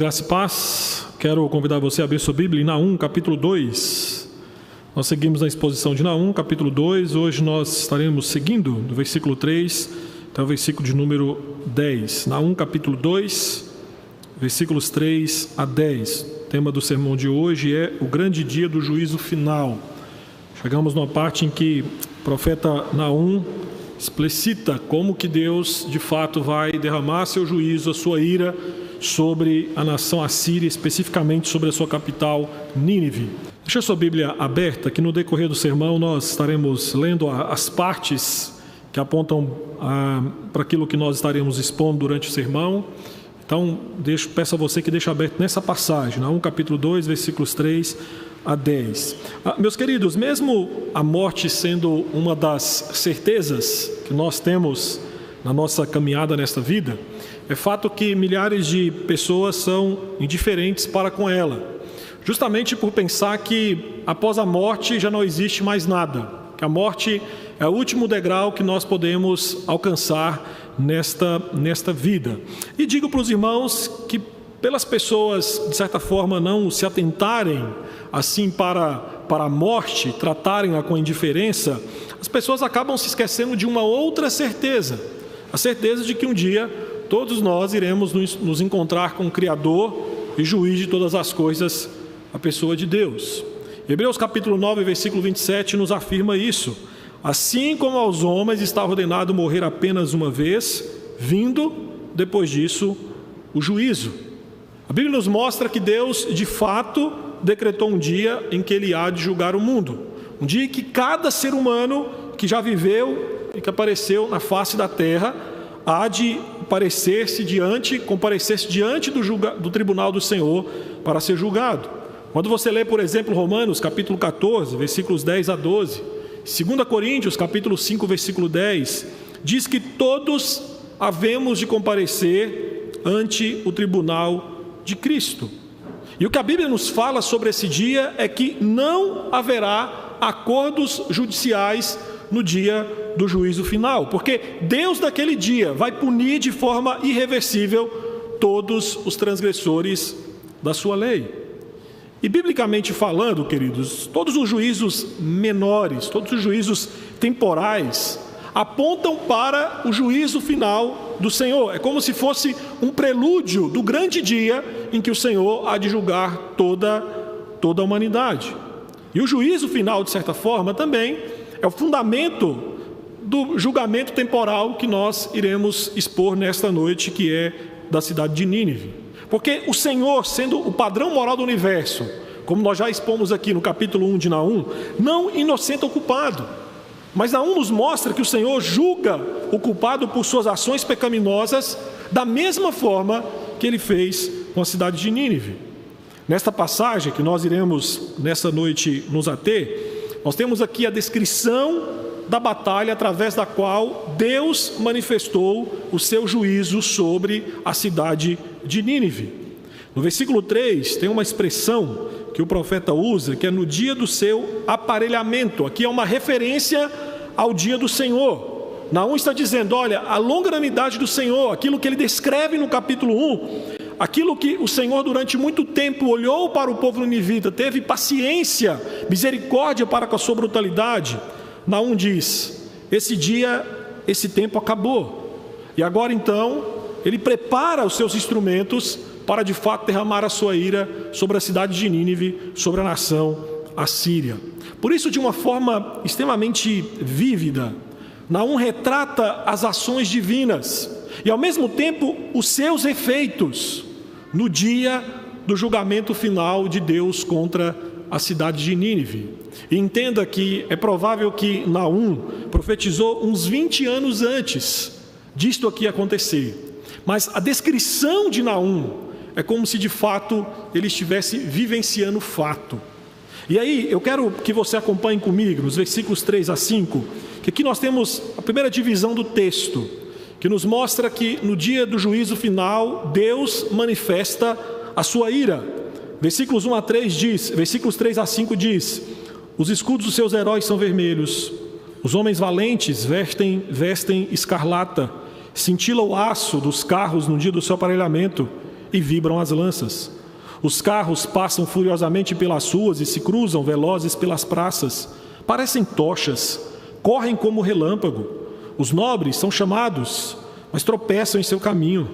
graça e paz. Quero convidar você a abrir sua Bíblia em Naum, capítulo 2. Nós seguimos na exposição de Naum, capítulo 2. Hoje nós estaremos seguindo do versículo 3 até o versículo de número 10. Naum, capítulo 2, versículos 3 a 10. O tema do sermão de hoje é o grande dia do juízo final. Chegamos numa parte em que o profeta Naum explicita como que Deus de fato vai derramar seu juízo, a sua ira sobre a nação assíria, especificamente sobre a sua capital Nínive. Deixa a sua Bíblia aberta, que no decorrer do sermão nós estaremos lendo as partes que apontam para aquilo que nós estaremos expondo durante o sermão. Então, peço a você que deixe aberto nessa passagem, Naum capítulo 2, versículos 3 a 10. Meus queridos, mesmo a morte sendo uma das certezas que nós temos na nossa caminhada nesta vida, é fato que milhares de pessoas são indiferentes para com ela, justamente por pensar que após a morte já não existe mais nada, que a morte é o último degrau que nós podemos alcançar nesta vida. E digo para os irmãos que pelas pessoas, de certa forma, não se atentarem assim para a morte, tratarem-a com indiferença, as pessoas acabam se esquecendo de uma outra certeza, a certeza de que um dia todos nós iremos nos encontrar com o Criador e Juiz de todas as coisas, a pessoa de Deus. Hebreus capítulo 9, versículo 27 nos afirma isso. Assim como aos homens está ordenado morrer apenas uma vez, vindo, depois disso, o juízo. A Bíblia nos mostra que Deus, de fato, decretou um dia em que Ele há de julgar o mundo. Um dia em que cada ser humano que já viveu e que apareceu na face da terra há de comparecer-se diante do tribunal do Senhor para ser julgado. Quando você lê, por exemplo, Romanos capítulo 14, versículos 10 a 12, 2 Coríntios capítulo 5, versículo 10, diz que todos havemos de comparecer ante o tribunal de Cristo. E o que a Bíblia nos fala sobre esse dia é que não haverá acordos judiciais no dia do juízo final, porque Deus naquele dia vai punir de forma irreversível todos os transgressores da sua lei. E biblicamente falando, queridos, todos os juízos menores, todos os juízos temporais apontam para o juízo final do Senhor. É como se fosse um prelúdio do grande dia em que o Senhor há de julgar toda a humanidade. E o juízo final, de certa forma, também é o fundamento do julgamento temporal que nós iremos expor nesta noite, que é da cidade de Nínive. Porque o Senhor, sendo o padrão moral do universo, como nós já expomos aqui no capítulo 1 de Naum, não inocenta o culpado. Mas Naum nos mostra que o Senhor julga o culpado por suas ações pecaminosas da mesma forma que Ele fez com a cidade de Nínive. Nesta passagem que nós iremos nessa noite nos ater, nós temos aqui a descrição da batalha através da qual Deus manifestou o seu juízo sobre a cidade de Nínive. No versículo 3 tem uma expressão que o profeta usa, que é no dia do seu aparelhamento. Aqui é uma referência ao dia do Senhor. Naum está dizendo, olha, a longanimidade do Senhor, aquilo que ele descreve no capítulo 1, aquilo que o Senhor durante muito tempo olhou para o povo ninivita, teve paciência, misericórdia para com a sua brutalidade. Naum diz, esse tempo acabou. E agora então, ele prepara os seus instrumentos para de fato derramar a sua ira sobre a cidade de Nínive, sobre a nação assíria. Por isso, de uma forma extremamente vívida, Naum retrata as ações divinas e ao mesmo tempo os seus efeitos no dia do julgamento final de Deus contra a cidade de Nínive. E entenda que é provável que Naum profetizou uns 20 anos antes disto aqui acontecer. Mas a descrição de Naum é como se de fato ele estivesse vivenciando o fato. E aí eu quero que você acompanhe comigo nos versículos 3 a 5, que aqui nós temos a primeira divisão do texto, que nos mostra que no dia do juízo final, Deus manifesta a sua ira. Versículos 3 a 5 diz, os escudos dos seus heróis são vermelhos, os homens valentes vestem escarlata, cintila o aço dos carros no dia do seu aparelhamento, e vibram as lanças. Os carros passam furiosamente pelas ruas e se cruzam velozes pelas praças. Parecem tochas, correm como relâmpago. Os nobres são chamados, mas tropeçam em seu caminho.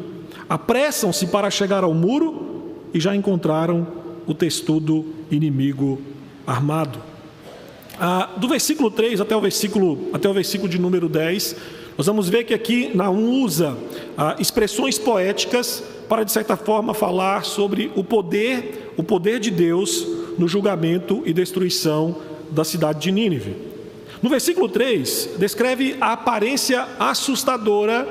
Apressam-se para chegar ao muro e já encontraram o testudo inimigo armado. Do versículo 3 até o versículo de número 10, nós vamos ver que aqui Naum usa expressões poéticas para, de certa forma, falar sobre o poder de Deus no julgamento e destruição da cidade de Nínive. No versículo 3, descreve a aparência assustadora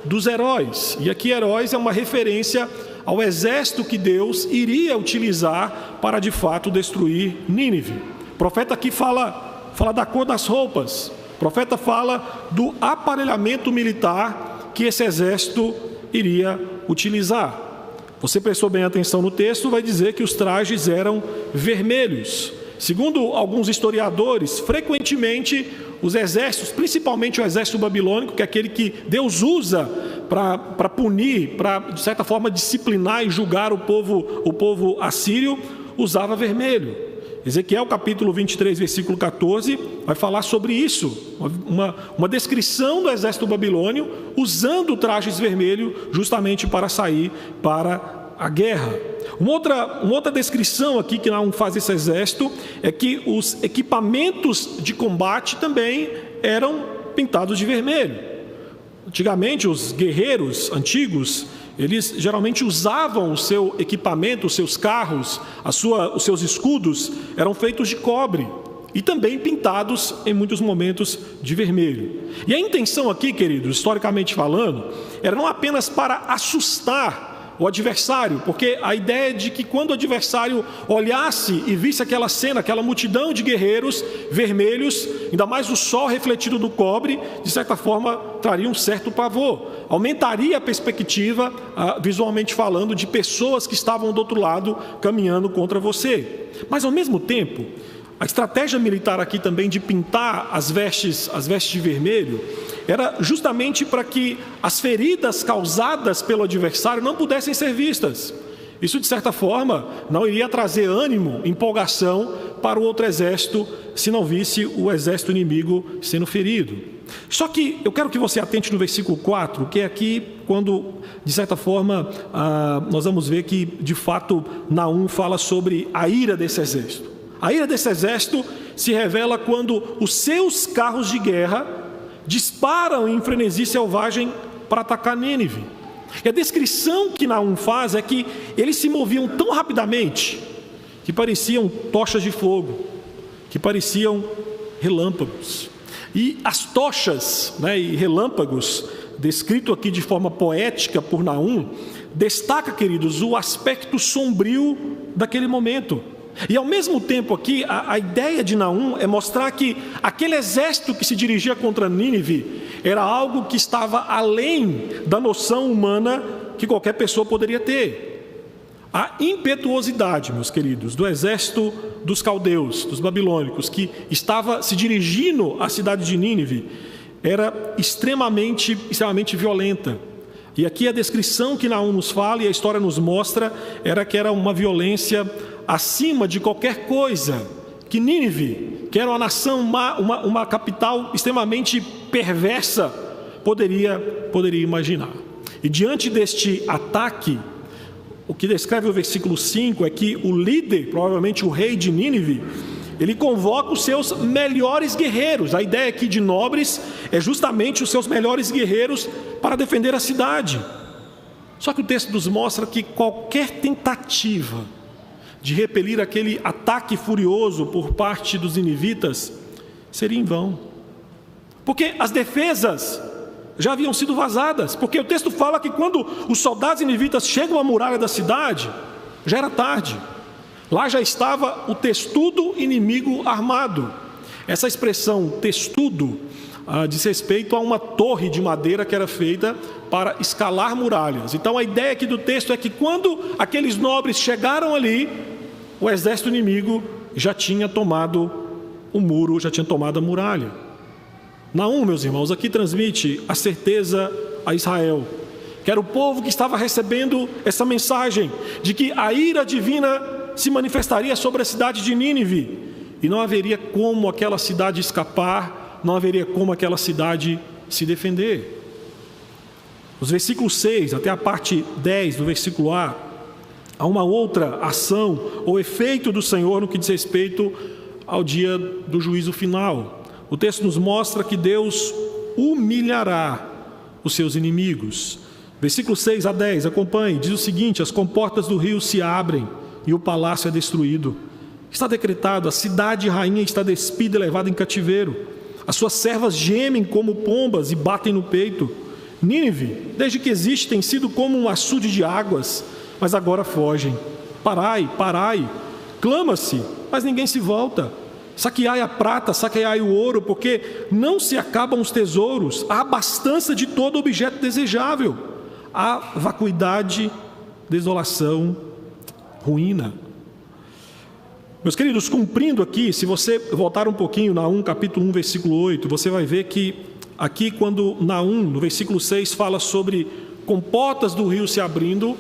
dos heróis. E aqui heróis é uma referência ao exército que Deus iria utilizar para, de fato, destruir Nínive. O profeta aqui fala da cor das roupas. O profeta fala do aparelhamento militar que esse exército iria utilizar. Você prestou bem atenção no texto, vai dizer que os trajes eram vermelhos. Segundo alguns historiadores, frequentemente os exércitos, principalmente o exército babilônico, que é aquele que Deus usa para punir, para, de certa forma, disciplinar e julgar o povo assírio, usava vermelho. Ezequiel capítulo 23, versículo 14, vai falar sobre isso, uma descrição do exército babilônio usando trajes vermelhos justamente para sair para a guerra. Uma outra descrição aqui que Naum faz desse exército é que os equipamentos de combate também eram pintados de vermelho. Antigamente, os guerreiros antigos, eles geralmente usavam o seu equipamento, os seus carros, os seus escudos, eram feitos de cobre e também pintados em muitos momentos de vermelho. E a intenção aqui, queridos, historicamente falando, era não apenas para assustar o adversário, porque a ideia é de que quando o adversário olhasse e visse aquela cena, aquela multidão de guerreiros vermelhos, ainda mais o sol refletido do cobre, de certa forma traria um certo pavor, aumentaria a perspectiva, visualmente falando, de pessoas que estavam do outro lado caminhando contra você. Mas ao mesmo tempo, a estratégia militar aqui também de pintar as vestes de vermelho era justamente para que as feridas causadas pelo adversário não pudessem ser vistas. Isso, de certa forma, não iria trazer ânimo, empolgação para o outro exército, se não visse o exército inimigo sendo ferido. Só que eu quero que você atente no versículo 4, que é aqui quando, de certa forma, nós vamos ver que, de fato, Naum fala sobre a ira desse exército. A ira desse exército se revela quando os seus carros de guerra disparam em frenesi selvagem para atacar Nínive. E a descrição que Naum faz é que eles se moviam tão rapidamente que pareciam tochas de fogo, que pareciam relâmpagos. E as tochas, e relâmpagos, descrito aqui de forma poética por Naum, destaca, queridos, o aspecto sombrio daquele momento. E ao mesmo tempo aqui, a ideia de Naum é mostrar que aquele exército que se dirigia contra Nínive era algo que estava além da noção humana que qualquer pessoa poderia ter. A impetuosidade, meus queridos, do exército dos caldeus, dos babilônicos, que estava se dirigindo à cidade de Nínive, era extremamente violenta. E aqui a descrição que Naum nos fala e a história nos mostra era que era uma violência acima de qualquer coisa que Nínive, que era uma nação, uma capital extremamente perversa, poderia imaginar. E diante deste ataque, o que descreve o versículo 5 é que o líder, provavelmente o rei de Nínive, ele convoca os seus melhores guerreiros. A ideia aqui de nobres é justamente os seus melhores guerreiros para defender a cidade. Só que o texto nos mostra que qualquer tentativa de repelir aquele ataque furioso por parte dos ninivitas seria em vão. Porque as defesas já haviam sido vazadas. Porque o texto fala que quando os soldados ninivitas chegam à muralha da cidade, já era tarde. Lá já estava o testudo inimigo armado. Essa expressão testudo diz respeito a uma torre de madeira que era feita para escalar muralhas. Então a ideia aqui do texto é que quando aqueles nobres chegaram ali, o exército inimigo já tinha tomado o muro, já tinha tomado a muralha. Naum, meus irmãos, aqui transmite a certeza a Israel que era o povo que estava recebendo essa mensagem de que a ira divina se manifestaria sobre a cidade de Nínive, e não haveria como aquela cidade escapar, não haveria como aquela cidade se defender. Os versículos 6 até a parte 10 do versículo A, há uma outra ação ou efeito do Senhor no que diz respeito ao dia do juízo final. O texto nos mostra que Deus humilhará os seus inimigos. Versículos 6 a 10, acompanhe, diz o seguinte: as comportas do rio se abrem e o palácio é destruído. Está decretado, a cidade rainha está despida e levada em cativeiro. As suas servas gemem como pombas e batem no peito. Nínive, desde que existe, tem sido como um açude de águas, mas agora fogem. Parai, parai, clama-se, mas ninguém se volta. Saqueai a prata, saqueai o ouro, porque não se acabam os tesouros. Há abastança de todo objeto desejável. Há vacuidade, desolação, ruína. Meus queridos, cumprindo aqui, se você voltar um pouquinho, Naum capítulo 1, versículo 8, você vai ver que aqui quando Naum, no versículo 6, fala sobre comportas do rio se abrindo,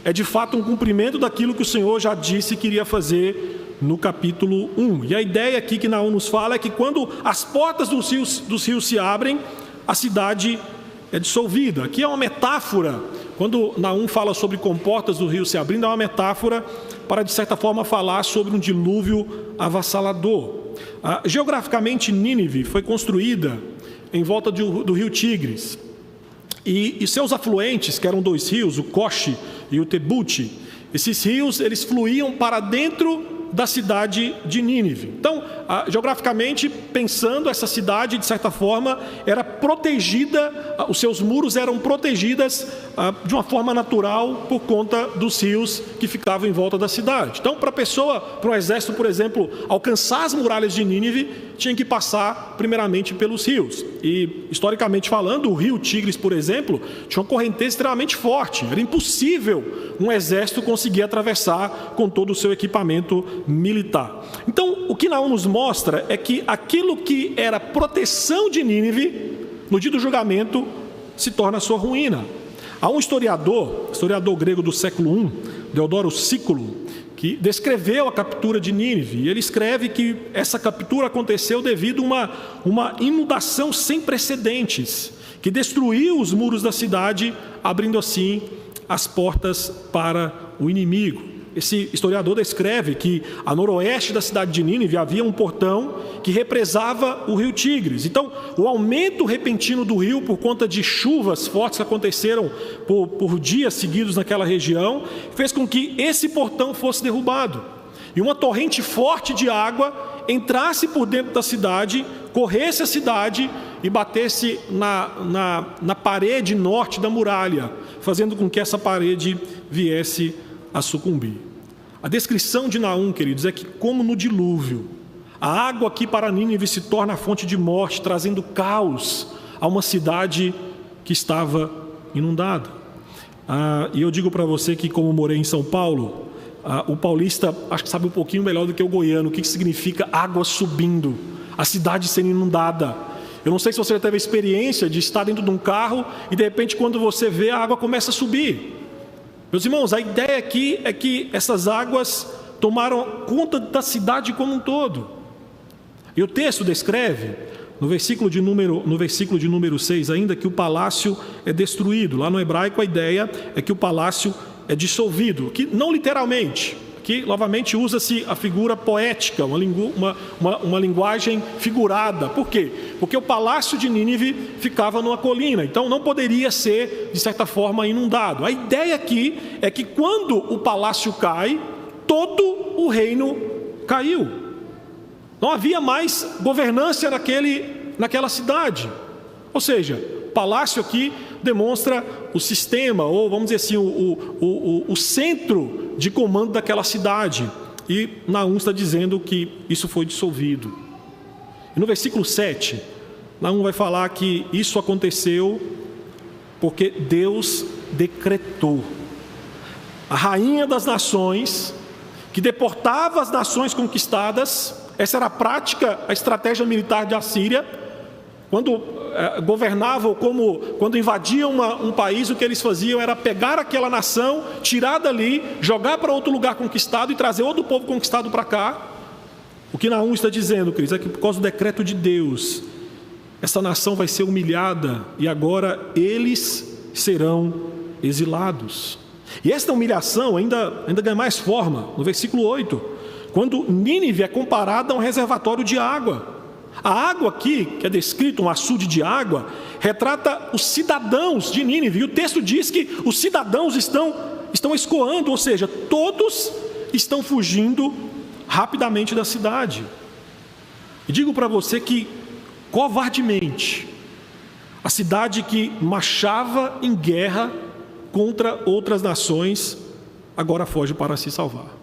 é de fato um cumprimento daquilo que o Senhor já disse que iria fazer no capítulo 1. E a ideia aqui que Naum nos fala é que quando as portas dos rios se abrem, a cidade é dissolvida. Aqui é uma metáfora. Quando Naum fala sobre comportas do rio se abrindo, é uma metáfora para, de certa forma, falar sobre um dilúvio avassalador. Geograficamente, Nínive foi construída em volta do rio Tigres. E seus afluentes, que eram dois rios, o Coche e o Tebute, esses rios eles fluíam para dentro da cidade de Nínive. Então, geograficamente, pensando, essa cidade, de certa forma, era protegida, os seus muros eram protegidas de uma forma natural por conta dos rios que ficavam em volta da cidade. Então, para o exército, por exemplo, alcançar as muralhas de Nínive, tinha que passar primeiramente pelos rios. E, historicamente falando, o rio Tigres, por exemplo, tinha uma correnteza extremamente forte. Era impossível um exército conseguir atravessar com todo o seu equipamento militar. Então, o que Naum nos mostra é que aquilo que era proteção de Nínive, no dia do julgamento, se torna sua ruína. Há um historiador grego do século I, Deodoro Sículo, que descreveu a captura de Nínive. E ele escreve que essa captura aconteceu devido a uma inundação sem precedentes, que destruiu os muros da cidade, abrindo assim as portas para o inimigo. Esse historiador descreve que a noroeste da cidade de Nínive havia um portão que represava o rio Tigres. Então, o aumento repentino do rio por conta de chuvas fortes que aconteceram por dias seguidos naquela região, fez com que esse portão fosse derrubado. E uma torrente forte de água entrasse por dentro da cidade, corresse a cidade e batesse na parede norte da muralha, fazendo com que essa parede viesse a sucumbir. A descrição de Naum, queridos, é que como no dilúvio, a água aqui para Nínive se torna a fonte de morte, trazendo caos a uma cidade que estava inundada. E eu digo para você que, como morei em São Paulo, o paulista acho que sabe um pouquinho melhor do que o goiano o que significa água subindo, a cidade sendo inundada. Eu não sei se você já teve a experiência de estar dentro de um carro e de repente quando você vê, a água começa a subir. Meus irmãos, a ideia aqui é que essas águas tomaram conta da cidade como um todo. E o texto descreve, no versículo de número 6 ainda, que o palácio é destruído. Lá no hebraico a ideia é que o palácio é dissolvido, que não literalmente. Aqui novamente usa-se a figura poética, uma linguagem figurada. Por quê? Porque o palácio de Nínive ficava numa colina, então não poderia ser, de certa forma, inundado. A ideia aqui é que quando o palácio cai, todo o reino caiu. Não havia mais governância naquela cidade. Ou seja, o palácio aqui demonstra o sistema, ou vamos dizer assim, o centro de comando daquela cidade. E Naum está dizendo que isso foi dissolvido. E no versículo 7, Naum vai falar que isso aconteceu porque Deus decretou. A rainha das nações, que deportava as nações conquistadas, essa era a prática, a estratégia militar de Assíria, quando governavam, quando invadiam um país, o que eles faziam era pegar aquela nação, tirar dali, jogar para outro lugar conquistado e trazer outro povo conquistado para cá. O que Naum está dizendo, queridos, é que por causa do decreto de Deus, essa nação vai ser humilhada e agora eles serão exilados. E esta humilhação ainda ganha mais forma, no versículo 8, quando Nínive é comparada a um reservatório de água. A água aqui, que é descrito, um açude de água, retrata os cidadãos de Nínive. E o texto diz que os cidadãos estão escoando, ou seja, todos estão fugindo rapidamente da cidade. E digo para você que, covardemente, a cidade que marchava em guerra contra outras nações, agora foge para se salvar.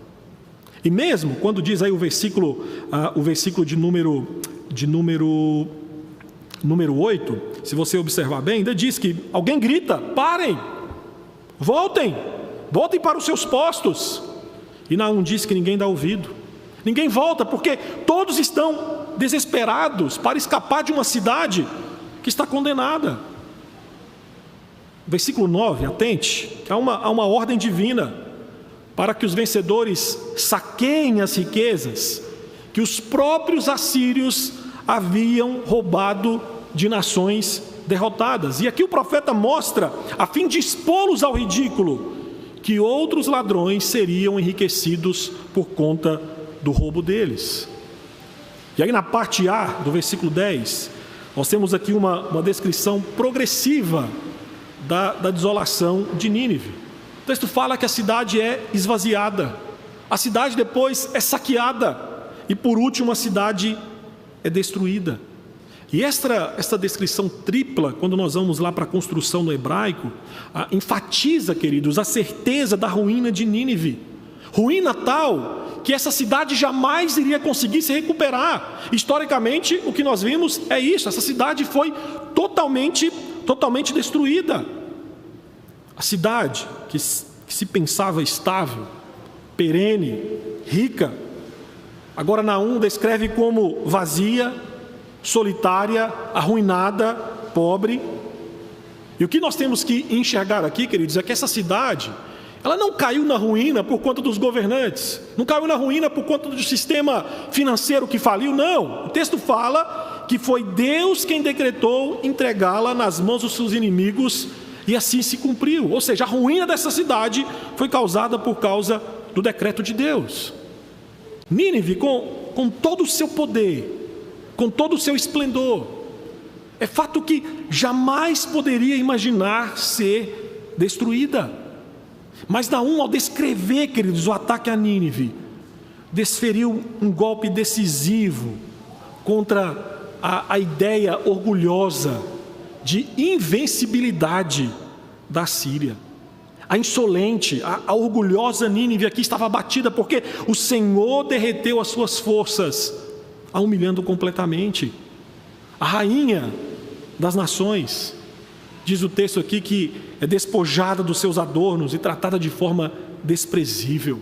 E mesmo quando diz aí o versículo de número 8, se você observar bem, ainda diz que alguém grita: parem, voltem para os seus postos. E Naum diz que ninguém dá ouvido, ninguém volta, porque todos estão desesperados para escapar de uma cidade que está condenada. Versículo 9, atente, há uma ordem divina para que os vencedores saqueiem as riquezas que os próprios assírios haviam roubado de nações derrotadas. E aqui o profeta mostra, a fim de expô-los ao ridículo, que outros ladrões seriam enriquecidos por conta do roubo deles. E aí na parte A do versículo 10, nós temos aqui uma descrição progressiva da desolação de Nínive. O texto fala que a cidade é esvaziada, a cidade depois é saqueada e por último a cidade é destruída. E esta descrição tripla, quando nós vamos lá para a construção no hebraico, enfatiza, queridos, a certeza da ruína de Nínive. Ruína tal que essa cidade jamais iria conseguir se recuperar. Historicamente, o que nós vimos é isso: essa cidade foi totalmente destruída. A cidade que se pensava estável, perene, rica, agora Naum descreve como vazia, solitária, arruinada, pobre. E o que nós temos que enxergar aqui, queridos, é que essa cidade, ela não caiu na ruína por conta dos governantes, não caiu na ruína por conta do sistema financeiro que faliu, não. O texto fala que foi Deus quem decretou entregá-la nas mãos dos seus inimigos, e assim se cumpriu. Ou seja, a ruína dessa cidade foi causada por causa do decreto de Deus. Nínive, com todo o seu poder, com todo o seu esplendor, é fato que jamais poderia imaginar ser destruída. Mas Naum, ao descrever, queridos, o ataque a Nínive, desferiu um golpe decisivo contra a ideia orgulhosa de invencibilidade da Síria. A insolente, a orgulhosa Nínive aqui estava abatida porque o Senhor derreteu as suas forças, a humilhando completamente. A rainha das nações, diz o texto aqui, que é despojada dos seus adornos e tratada de forma desprezível.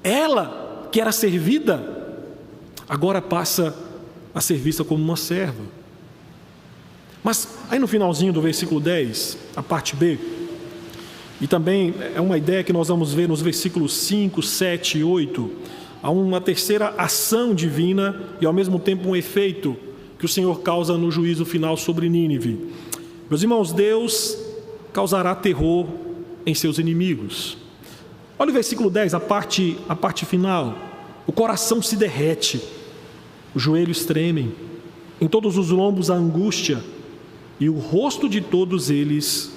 Ela, que era servida, agora passa a ser vista como uma serva. Mas aí no finalzinho do versículo 10, a parte B, e também é uma ideia que nós vamos ver nos versículos 5, 7 e 8, há uma terceira ação divina e ao mesmo tempo um efeito que o Senhor causa no juízo final sobre Nínive. Meus irmãos, Deus causará terror em seus inimigos. Olha o versículo 10, a parte final. O coração se derrete, os joelhos tremem, em todos os lombos a angústia, e o rosto de todos eles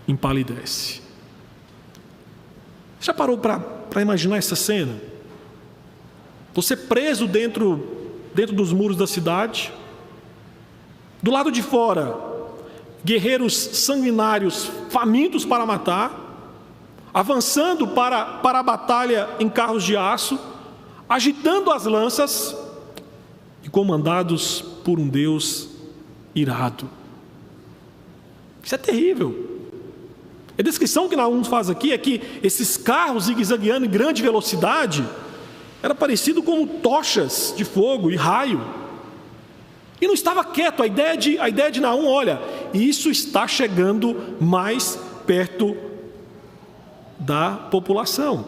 empalidece. Já parou para imaginar essa cena? Você preso dentro dos muros da cidade, do lado de fora, guerreiros sanguinários, famintos para matar, avançando para a batalha em carros de aço, agitando as lanças e comandados por um Deus irado. Isso é terrível. A descrição que Naum faz aqui é que esses carros zigue-zagueando em grande velocidade era parecido com tochas de fogo e raio. E não estava quieto. A ideia de Naum, olha, isso está chegando mais perto da população.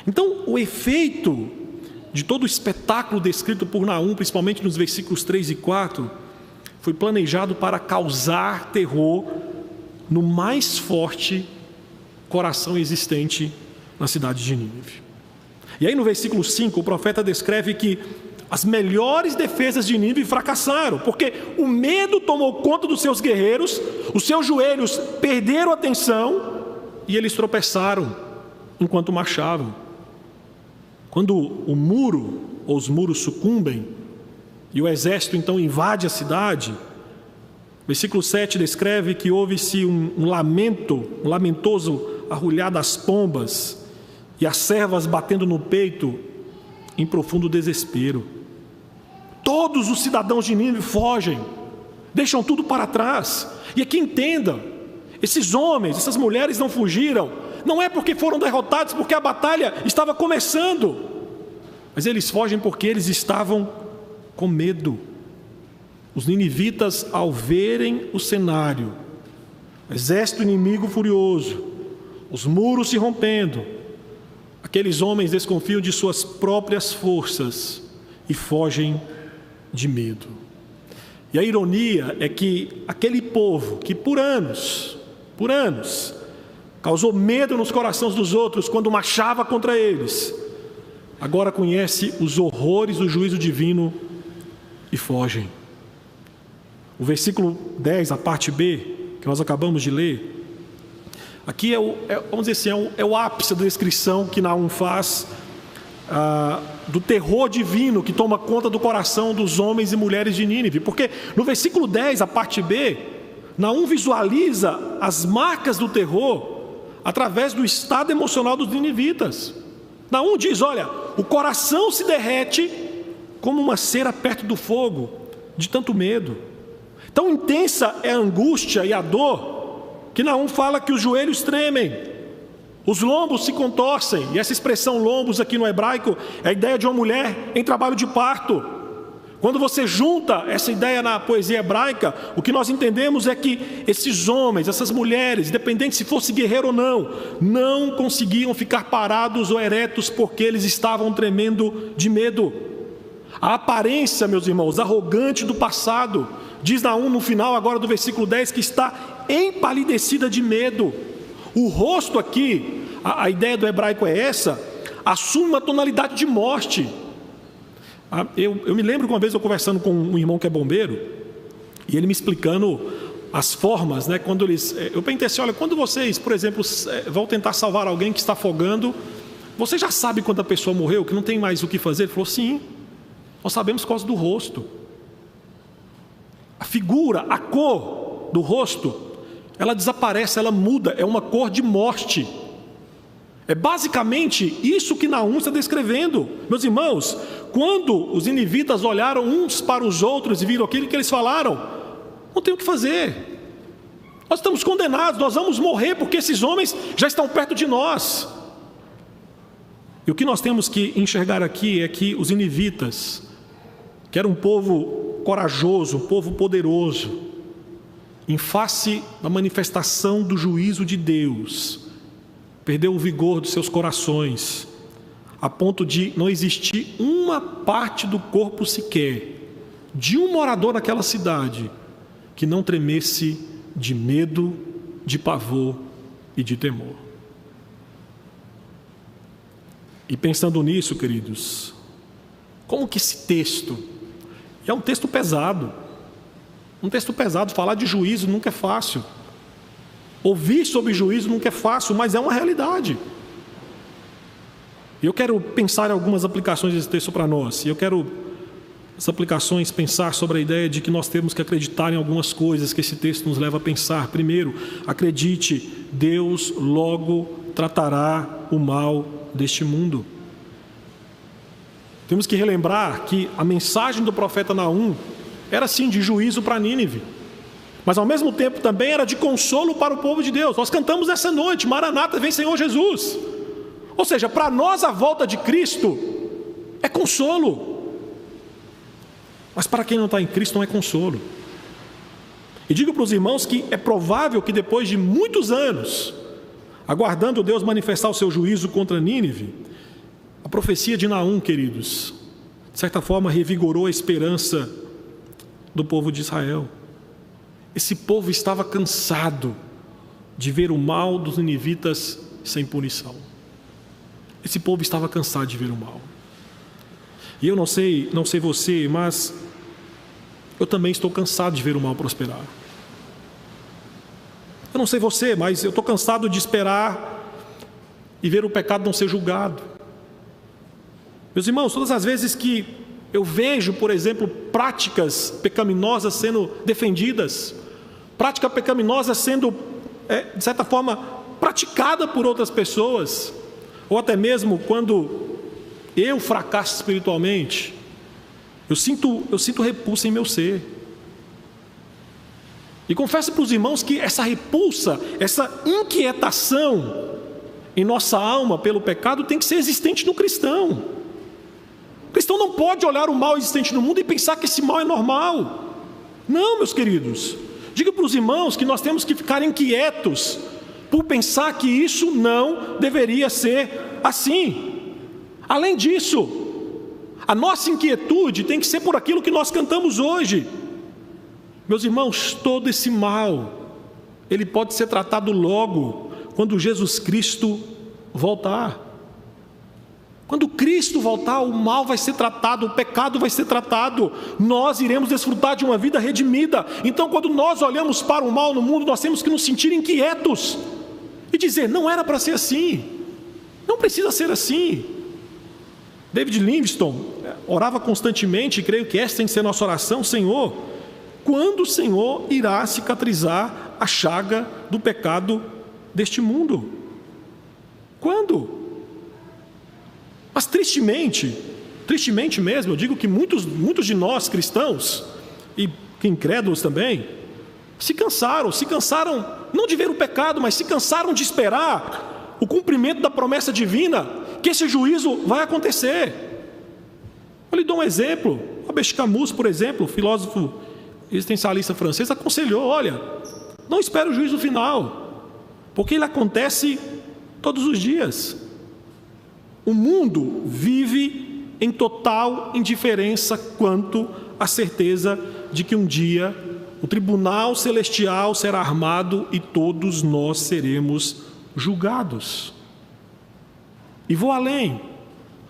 Então, o efeito de todo o espetáculo descrito por Naum, principalmente nos versículos 3 e 4, foi planejado para causar terror no mais forte coração existente na cidade de Nínive. E aí no versículo 5, o profeta descreve que as melhores defesas de Nínive fracassaram, porque o medo tomou conta dos seus guerreiros, os seus joelhos perderam a tensão e eles tropeçaram enquanto marchavam. Quando o muro ou os muros sucumbem e o exército então invade a cidade, versículo 7 descreve que houve-se um lamentoso arrulhar das pombas e as servas batendo no peito em profundo desespero. Todos os cidadãos de Nínive fogem, deixam tudo para trás. E aqui entenda, esses homens, essas mulheres não fugiram, não é porque foram derrotados, porque a batalha estava começando, mas eles fogem porque eles estavam com medo. Os ninivitas, ao verem o cenário, o exército inimigo furioso, os muros se rompendo, aqueles homens desconfiam de suas próprias forças e fogem de medo. E a ironia é que aquele povo que por anos, causou medo nos corações dos outros quando marchava contra eles, agora conhece os horrores do juízo divino e fogem. O versículo 10, a parte B, que nós acabamos de ler, aqui vamos dizer assim, é o ápice da descrição que Naum faz do terror divino que toma conta do coração dos homens e mulheres de Nínive. Porque no versículo 10, a parte B, Naum visualiza as marcas do terror através do estado emocional dos ninivitas. Naum diz, olha, o coração se derrete como uma cera perto do fogo, de tanto medo. Tão intensa é a angústia e a dor, que Naum fala que os joelhos tremem, os lombos se contorcem. E essa expressão lombos aqui no hebraico é a ideia de uma mulher em trabalho de parto. Quando você junta essa ideia na poesia hebraica, o que nós entendemos é que esses homens, essas mulheres, independente se fosse guerreiro ou não conseguiam ficar parados ou eretos porque eles estavam tremendo de medo. A aparência, meus irmãos, arrogante do passado, diz Naum no final agora do versículo 10, que está empalidecida de medo. O rosto aqui, a ideia do hebraico é essa, assume uma tonalidade de morte. Eu me lembro que uma vez eu conversando com um irmão que é bombeiro, e ele me explicando as formas, né, quando eu pensei assim, olha, quando vocês, por exemplo, vão tentar salvar alguém que está afogando, você já sabe quando a pessoa morreu, que não tem mais o que fazer? Ele falou, sim, nós sabemos por causa do rosto. A figura, a cor do rosto, ela desaparece, ela muda, é uma cor de morte. É basicamente isso que Naum está descrevendo. Meus irmãos, quando os ninivitas olharam uns para os outros e viram aquilo que eles falaram, não tem o que fazer, nós estamos condenados, nós vamos morrer porque esses homens já estão perto de nós. E o que nós temos que enxergar aqui é que os ninivitas, que era um povo corajoso, um povo poderoso, em face da manifestação do juízo de Deus, perdeu o vigor dos seus corações, a ponto de não existir uma parte do corpo sequer de um morador daquela cidade que não tremesse de medo, de pavor e de temor. E pensando nisso, queridos, como que esse texto, é um texto pesado, falar de juízo nunca é fácil, ouvir sobre juízo nunca é fácil, mas é uma realidade. E eu quero pensar em algumas aplicações desse texto para nós, e eu quero, as aplicações, pensar sobre a ideia de que nós temos que acreditar em algumas coisas que esse texto nos leva a pensar. Primeiro, acredite, Deus logo tratará o mal deste mundo. Temos que relembrar que a mensagem do profeta Naum era sim de juízo para Nínive, mas ao mesmo tempo também era de consolo para o povo de Deus. Nós cantamos essa noite, Maranata, vem Senhor Jesus. Ou seja, para nós a volta de Cristo é consolo. Mas para quem não está em Cristo não é consolo. E digo para os irmãos que é provável que depois de muitos anos, aguardando Deus manifestar o seu juízo contra Nínive, a profecia de Naum, queridos, de certa forma revigorou a esperança do povo de Israel. Esse povo estava cansado de ver o mal dos ninivitas sem punição. Esse povo estava cansado de ver o mal. E eu não sei você, mas eu também estou cansado de ver o mal prosperar. Eu não sei você, mas eu estou cansado de esperar e ver o pecado não ser julgado. Meus irmãos, todas as vezes que eu vejo, por exemplo, práticas pecaminosas sendo defendidas, prática pecaminosa sendo, de certa forma, praticada por outras pessoas, ou até mesmo quando eu fracasso espiritualmente, eu sinto repulsa em meu ser. E confesso para os irmãos que essa repulsa, essa inquietação em nossa alma pelo pecado tem que ser existente no cristão. O cristão não pode olhar o mal existente no mundo e pensar que esse mal é normal. Não, meus queridos. Diga para os irmãos que nós temos que ficar inquietos por pensar que isso não deveria ser assim. Além disso, a nossa inquietude tem que ser por aquilo que nós cantamos hoje. Meus irmãos, todo esse mal, ele pode ser tratado logo, quando Jesus Cristo voltar. Quando Cristo voltar, o mal vai ser tratado, o pecado vai ser tratado, nós iremos desfrutar de uma vida redimida. Então, quando nós olhamos para o mal no mundo, nós temos que nos sentir inquietos e dizer, não era para ser assim, não precisa ser assim. David Livingstone orava constantemente, e creio que essa tem que ser nossa oração: Senhor, quando o Senhor irá cicatrizar a chaga do pecado deste mundo? Quando? Mas tristemente mesmo, eu digo que muitos de nós cristãos, e incrédulos também, se cansaram não de ver o pecado, mas se cansaram de esperar o cumprimento da promessa divina, que esse juízo vai acontecer. Eu lhe dou um exemplo. Albert Camus, por exemplo, filósofo existencialista francês, aconselhou: olha, não espere o juízo final, porque ele acontece todos os dias. O mundo vive em total indiferença quanto à certeza de que um dia o tribunal celestial será armado e todos nós seremos julgados. E vou além: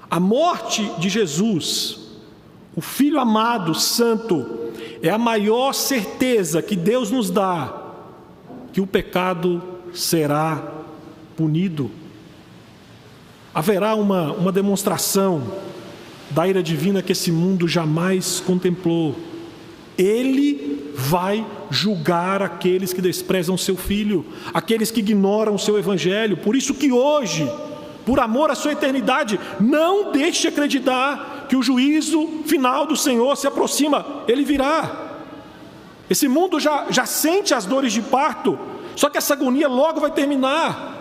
a morte de Jesus, o Filho amado, santo, é a maior certeza que Deus nos dá que o pecado será punido. Haverá uma demonstração da ira divina que esse mundo jamais contemplou. Ele vai julgar aqueles que desprezam seu Filho, aqueles que ignoram o seu Evangelho. Por isso que hoje, por amor à sua eternidade, não deixe de acreditar que o juízo final do Senhor se aproxima. Ele virá. Esse mundo já sente as dores de parto, só que essa agonia logo vai terminar,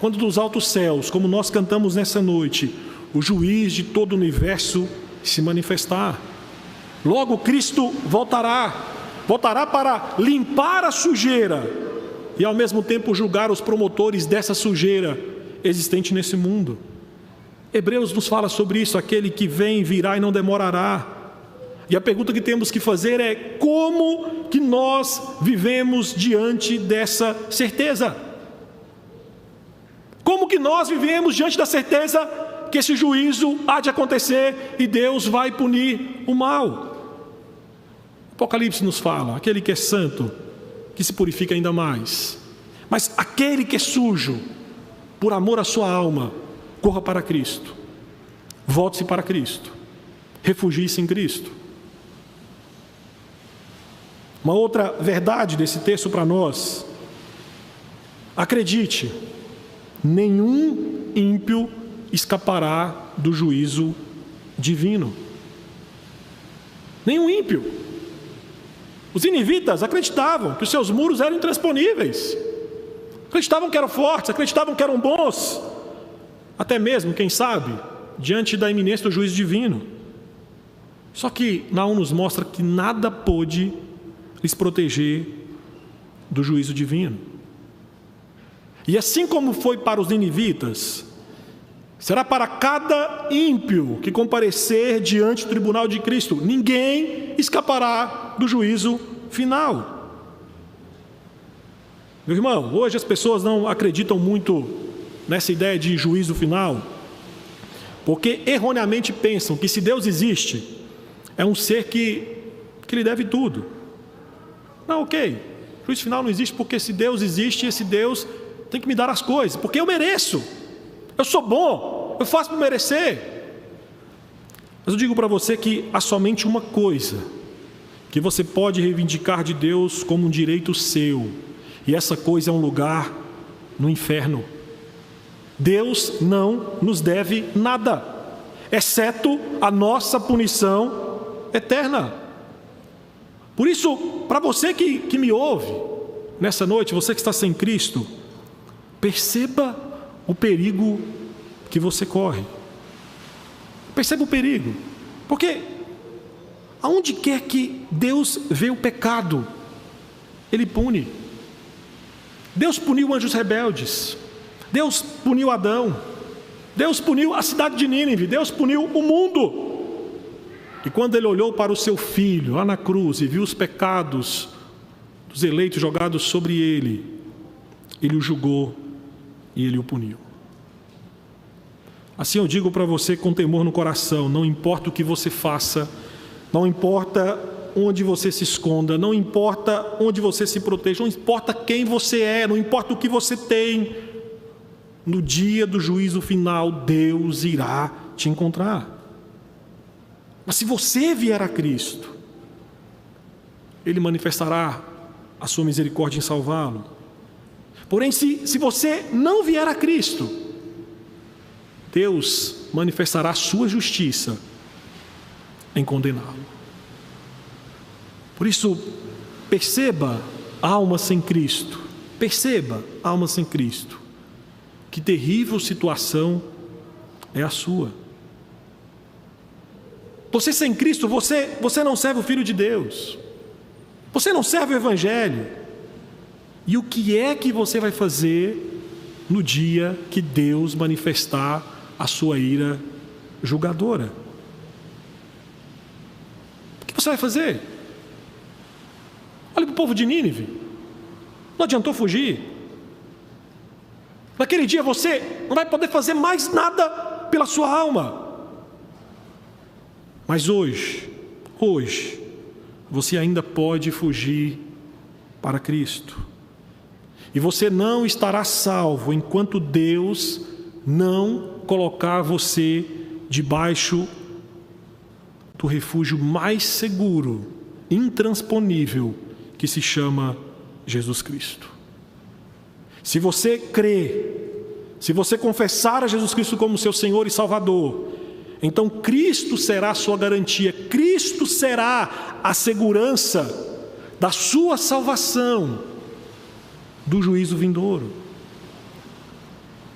quando dos altos céus, como nós cantamos nessa noite, o juiz de todo o universo se manifestar. Logo Cristo voltará para limpar a sujeira e ao mesmo tempo julgar os promotores dessa sujeira existente nesse mundo. Hebreus nos fala sobre isso: aquele que vem virá e não demorará. E a pergunta que temos que fazer é: como que nós vivemos diante dessa certeza? Como que nós vivemos diante da certeza que esse juízo há de acontecer e Deus vai punir o mal? Apocalipse nos fala: aquele que é santo, que se purifica ainda mais. Mas aquele que é sujo, por amor à sua alma, corra para Cristo, volte-se para Cristo, refugie-se em Cristo. Uma outra verdade desse texto para nós: acredite, nenhum ímpio escapará do juízo divino. Nenhum ímpio. Os ninivitas acreditavam que os seus muros eram intransponíveis, acreditavam que eram fortes, acreditavam que eram bons, até mesmo, quem sabe, diante da iminência do juízo divino. Só que Naum nos mostra que nada pôde lhes proteger do juízo divino. E assim como foi para os ninivitas, será para cada ímpio que comparecer diante do tribunal de Cristo. Ninguém escapará do juízo final. Meu irmão, hoje as pessoas não acreditam muito nessa ideia de juízo final, porque erroneamente pensam que se Deus existe, é um ser que lhe deve tudo. Não, ok, juízo final não existe porque se Deus existe, esse Deus tem que me dar as coisas, porque eu mereço, eu sou bom, eu faço para merecer. Mas eu digo para você que há somente uma coisa que você pode reivindicar de Deus como um direito seu, e essa coisa é um lugar no inferno. Deus não nos deve nada, exceto a nossa punição eterna. Por isso, para você que me ouve nessa noite, você que está sem Cristo, perceba o perigo que você corre. Perceba o perigo, porque aonde quer que Deus vê o pecado, Ele pune. Deus puniu anjos rebeldes, Deus puniu Adão, Deus puniu a cidade de Nínive, Deus puniu o mundo. E quando Ele olhou para o seu Filho lá na cruz e viu os pecados dos eleitos jogados sobre Ele, Ele o julgou e Ele o puniu. Assim eu digo para você com temor no coração: não importa o que você faça, não importa onde você se esconda, não importa onde você se proteja, não importa quem você é, não importa o que você tem, no dia do juízo final, Deus irá te encontrar. Mas se você vier a Cristo, Ele manifestará a sua misericórdia em salvá-lo. Porém, se você não vier a Cristo, Deus manifestará a sua justiça em condená-lo. Por isso, perceba a alma sem Cristo. Perceba a alma sem Cristo. Que terrível situação é a sua. Você sem Cristo, você não serve o Filho de Deus. Você não serve o Evangelho. E o que é que você vai fazer no dia que Deus manifestar a sua ira julgadora? O que você vai fazer? Olha para o povo de Nínive. Não adiantou fugir. Naquele dia você não vai poder fazer mais nada pela sua alma. Mas hoje, você ainda pode fugir para Cristo. E você não estará salvo enquanto Deus não colocar você debaixo do refúgio mais seguro, intransponível, que se chama Jesus Cristo. Se você crer, se você confessar a Jesus Cristo como seu Senhor e Salvador, então Cristo será a sua garantia, Cristo será a segurança da sua salvação do juízo vindouro.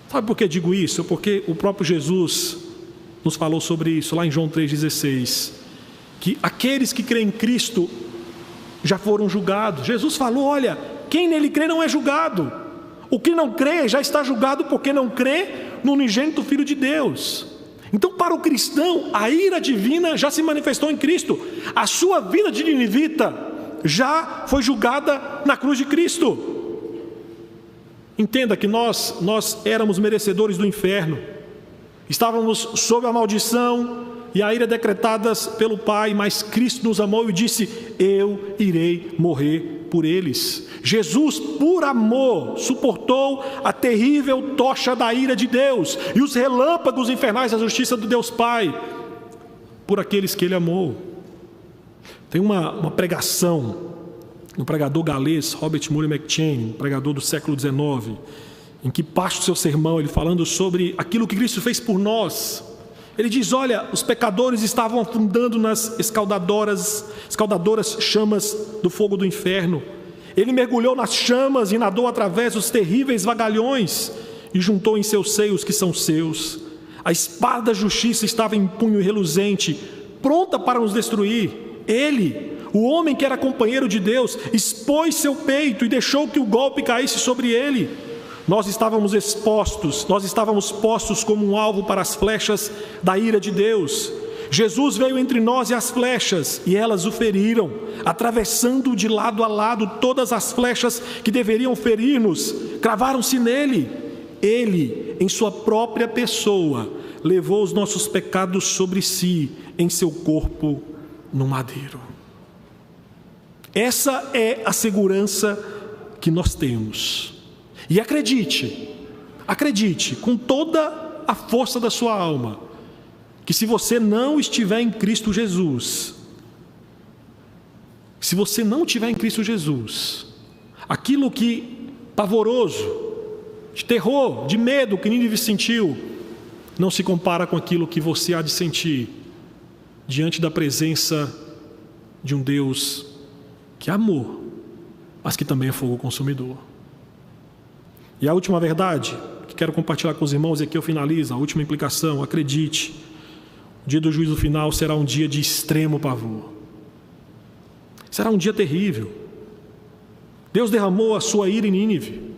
Sabe por que digo isso? Porque o próprio Jesus nos falou sobre isso lá em João 3,16, que aqueles que creem em Cristo já foram julgados. Jesus falou: olha, quem nele crê não é julgado. O que não crê já está julgado porque não crê no unigênito Filho de Deus. Então, para o cristão, a ira divina já se manifestou em Cristo. A sua vida de ninivita já foi julgada na cruz de Cristo. Entenda que nós éramos merecedores do inferno. Estávamos sob a maldição e a ira decretadas pelo Pai, mas Cristo nos amou e disse: eu irei morrer por eles. Jesus, por amor, suportou a terrível tocha da ira de Deus e os relâmpagos infernais da justiça do Deus Pai, por aqueles que Ele amou. Tem uma pregação do pregador galês Robert Murray McCheyne, pregador do século XIX, em que parte do seu sermão ele falando sobre aquilo que Cristo fez por nós. Ele diz: olha, os pecadores estavam afundando nas escaldadoras chamas do fogo do inferno. Ele mergulhou nas chamas e nadou através dos terríveis vagalhões e juntou em seus seios que são seus. A espada da justiça estava em punho reluzente, pronta para nos destruir. Ele, o homem que era companheiro de Deus, expôs seu peito e deixou que o golpe caísse sobre ele. Nós estávamos expostos, nós estávamos postos como um alvo para as flechas da ira de Deus. Jesus veio entre nós e as flechas, e elas o feriram, atravessando de lado a lado todas as flechas que deveriam ferir-nos, cravaram-se nele. Ele, em sua própria pessoa, levou os nossos pecados sobre si, em seu corpo no madeiro. Essa é a segurança que nós temos. E acredite com toda a força da sua alma, que se você não estiver em Cristo Jesus, se você não estiver em Cristo Jesus, aquilo que pavoroso, de terror, de medo que Nínive sentiu, não se compara com aquilo que você há de sentir diante da presença de um Deus que é amor, mas que também é fogo consumidor. E a última verdade que quero compartilhar com os irmãos, e aqui eu finalizo, a última implicação: acredite, o dia do juízo final será um dia de extremo pavor. Será um dia terrível. Deus derramou a sua ira em Nínive.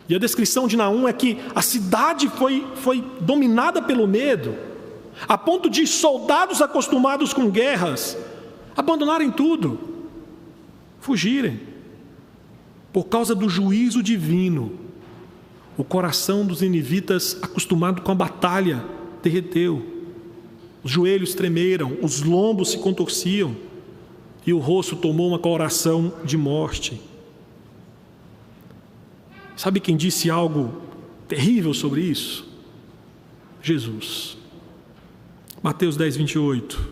E a descrição de Naum é que a cidade foi dominada pelo medo, a ponto de soldados acostumados com guerras abandonarem tudo, fugirem. Por causa do juízo divino, o coração dos ninivitas, acostumado com a batalha, derreteu. Os joelhos tremeram, os lombos se contorciam, e o rosto tomou uma coloração de morte. Sabe quem disse algo terrível sobre isso? Jesus. Mateus 10, 28.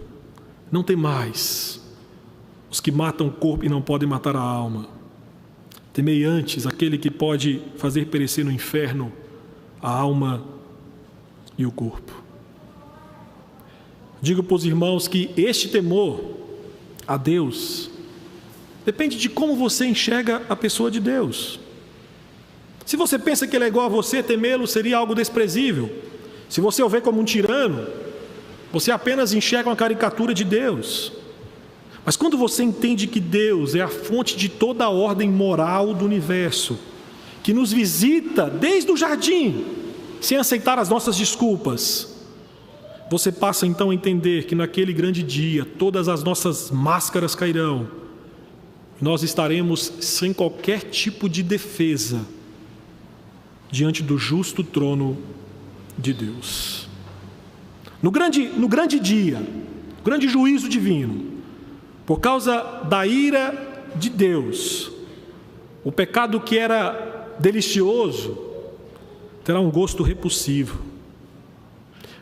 Não temais os que matam o corpo e não podem matar a alma. Temei antes aquele que pode fazer perecer no inferno a alma e o corpo. Digo para os irmãos que este temor a Deus depende de como você enxerga a pessoa de Deus. Se você pensa que ele é igual a você, temê-lo seria algo desprezível. Se você o vê como um tirano, você apenas enxerga uma caricatura de Deus. Mas quando você entende que Deus é a fonte de toda a ordem moral do universo, que nos visita desde o jardim, sem aceitar as nossas desculpas, você passa então a entender que naquele grande dia todas as nossas máscaras cairão, e nós estaremos sem qualquer tipo de defesa diante do justo trono de Deus. No grande dia, no grande juízo divino, por causa da ira de Deus, o pecado que era delicioso terá um gosto repulsivo.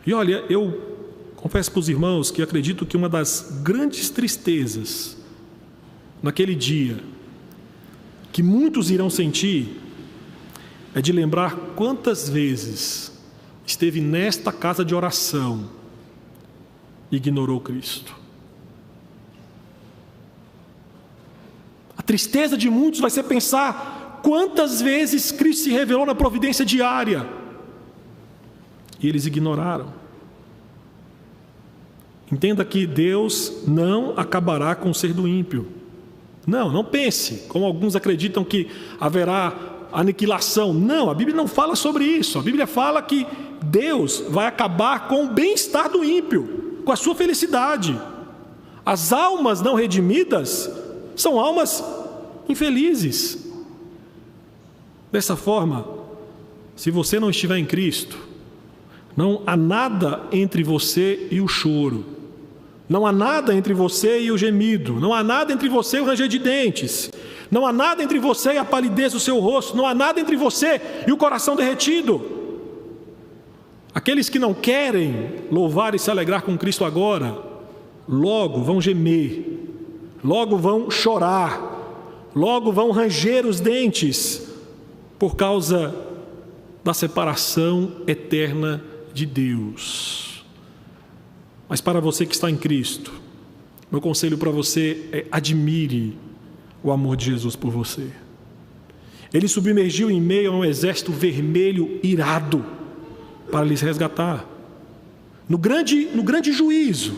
E olha, eu confesso para os irmãos que acredito que uma das grandes tristezas naquele dia, que muitos irão sentir, é de lembrar quantas vezes esteve nesta casa de oração e ignorou Cristo. A tristeza de muitos vai ser pensar quantas vezes Cristo se revelou na providência diária e eles ignoraram. Entenda que Deus não acabará com o ser do ímpio. Não pense, como alguns acreditam que haverá aniquilação. Não, a Bíblia não fala sobre isso. A Bíblia fala que Deus vai acabar com o bem-estar do ímpio, com a sua felicidade. As almas não redimidas são almas infelizes. Dessa forma, se você não estiver em Cristo, não há nada entre você e o choro, não há nada entre você e o gemido, não há nada entre você e o ranger de dentes, não há nada entre você e a palidez do seu rosto, não há nada entre você e o coração derretido. Aqueles que não querem louvar e se alegrar com Cristo agora, logo vão gemer, logo vão chorar, logo vão ranger os dentes, por causa da separação eterna de Deus. Mas para você que está em Cristo, meu conselho para você é: admire o amor de Jesus por você. Ele submergiu em meio a um exército vermelho irado para lhes resgatar. No grande juízo,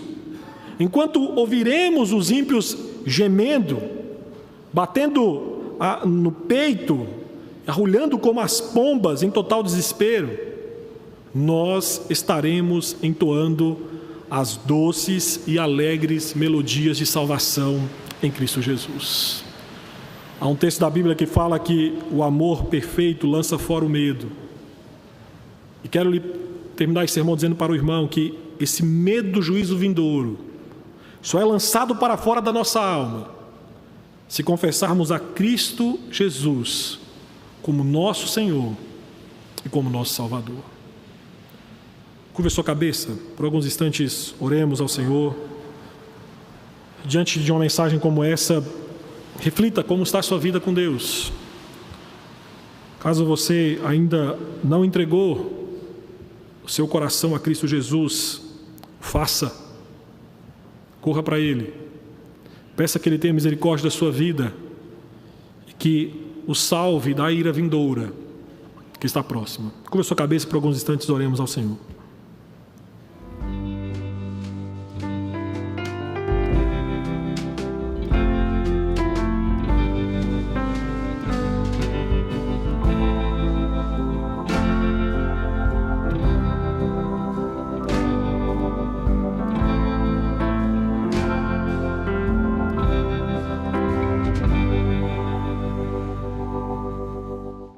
enquanto ouviremos os ímpios gemendo, batendo no peito, arrulhando como as pombas em total desespero, nós estaremos entoando as doces e alegres melodias de salvação em Cristo Jesus. Há um texto da Bíblia que fala que o amor perfeito lança fora o medo. E quero terminar esse sermão dizendo para o irmão que esse medo do juízo vindouro só é lançado para fora da nossa alma se confessarmos a Cristo Jesus como nosso Senhor e como nosso Salvador. Curva sua cabeça, por alguns instantes oremos ao Senhor. Diante de uma mensagem como essa, reflita como está a sua vida com Deus. Caso você ainda não entregou o seu coração a Cristo Jesus, faça. Corra para Ele. Peça que Ele tenha misericórdia da sua vida e que o salve da ira vindoura que está próxima. Curva sua cabeça por alguns instantes, oremos ao Senhor.